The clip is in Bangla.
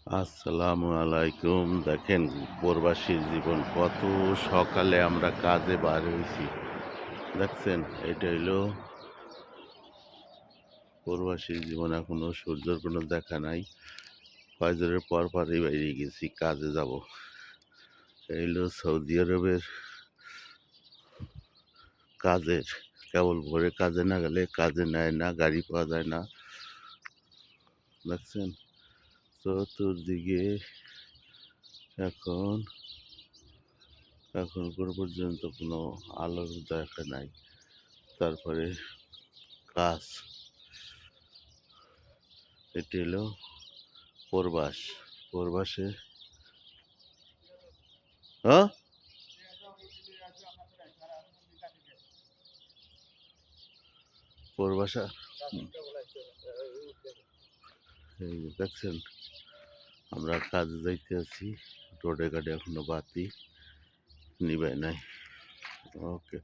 আসসালামু আলাইকুম। দেখেন প্রবাসীর জীবন কত সকালে আমরা কাজে বার হইছি। দেখছেন এটা হইলো প্রবাসীর জীবন, এখনো সূর্যের কোনো দেখা নাই। ফজরের পরই বাইরে গেছি, কাজে যাব। এই হইলো সৌদি আরবের কাজের, কেবল ভোরে কাজে না গেলে কাজে নেয় না, গাড়ি পাওয়া যায় না। দেখছেন চতুর্দিকে এখন এখন কোনো পর্যন্ত কোনো আলোর দেখা নাই। তারপরে কাজ, এটি হলো প্রবাস। প্রবাসে হ্যাঁ প্রবাসা এই যে দেখছেন আমরা কাজে যাইতে আছি, রোডে গাড়ি এখনো বাতি নিবে নাই। ওকে।